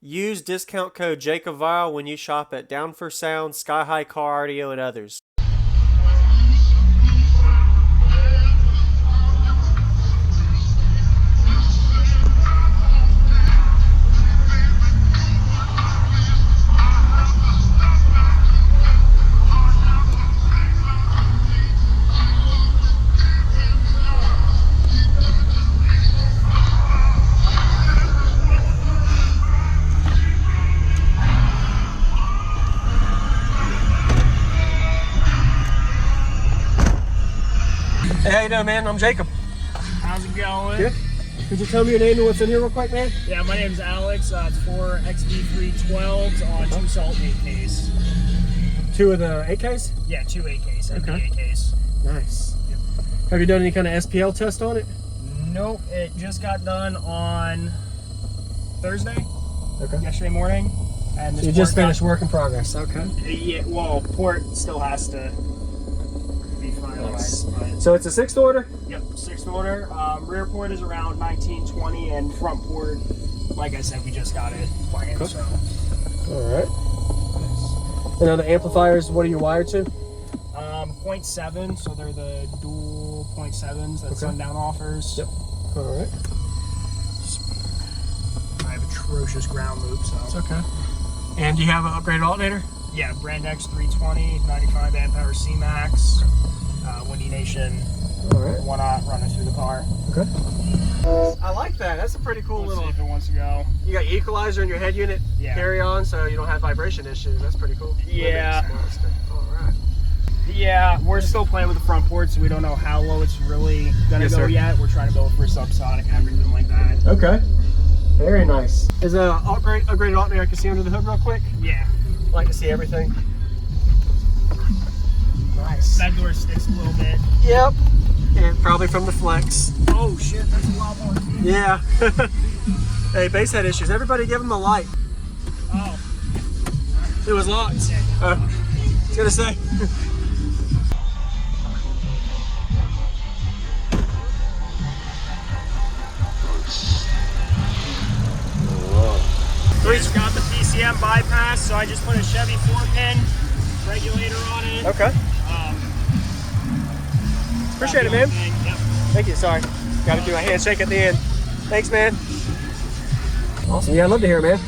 Use discount code JACOBVILE when you shop at Down for Sound, Sky High Car Audio, and others. Hey, how you doing, man? I'm Jacob. How's it going? Good. Could you tell me your name and what's in here real quick, man? Yeah, my name's Alex. It's 4 XD312s on 2 Salt 8Ks. 2 of the 8Ks? Yeah, 2 8Ks. Okay. 8Ks. Nice. Yep. Have you done any kind of SPL test on it? Nope, it just got done on Thursday. Okay. Yesterday morning. And So you just finished work in progress. Okay. Yeah, well, port still has to be finalized. But So it's a 6th order? yep, 6th order. Rear port is around 1920, and front port, like I said, we just got it planned. Okay. So. All right. And on the amplifiers, what are you wired to? 0.7, so they're the dual 0.7s that Okay. Sundown offers. Yep. All right. I have atrocious ground loop, so. It's okay. And do you have an upgraded alternator? Yeah, Brand X 320, 95 amp hour C-Max, Windy Nation, All right. 1-aught running through the car. Okay. I like that. That's a pretty cool Let's see little... if it wants to go. You got equalizer in your head unit, Yeah. carry on, so you don't have vibration issues. That's pretty cool. Yeah. Lumix-Monster. All right. Yeah, we're still playing with the front port, so we don't know how low it's really gonna Yes, go sir. yet. We're trying to build for subsonic and everything like that. Okay. Very nice. Is a upgraded alternator I can see under the hood real quick? Yeah. Like to see everything. Nice. That door sticks a little bit. Yep. And probably from the flex. Oh shit, that's a lot more. Yeah. Hey, bass head issues. Everybody give them a light. Oh. It was locked. I was gonna say. It's got the PCM bypass, so I just put a Chevy 4-pin regulator on it. Okay. Appreciate it, man. Yep. Thank you. Sorry. Got to do a handshake at the end. Thanks, man. Awesome. Yeah, I'd love to hear it, man.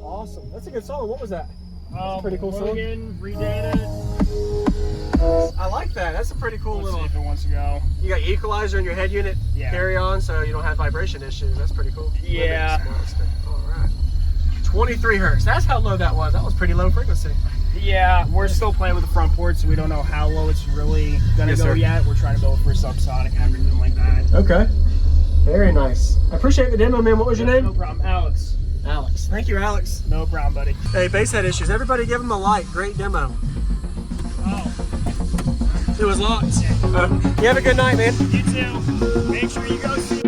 Awesome. That's a good song. What was that? That's a pretty cool song. Logan redid it. I like that. That's a pretty cool Let's little. see if it wants to go. You got equalizer in your head unit. Yeah. Carry on, so you don't have vibration issues. That's pretty cool. Yeah. Lumix-Monster. All right. 23 hertz. That's how low that was. That was pretty low frequency. Yeah, we're still playing with the front port, so we don't know how low it's really gonna Yes, go sir. yet. We're trying to build for subsonic and everything like that. Okay. Very nice. I appreciate the demo, man. What was your No name? problem, Alex. Alex. Thank you, Alex. No problem, buddy. Hey, basshead issues. Everybody give him a like. Great demo. Oh, It was locked. You have a good night, man. you too. Make sure you go see.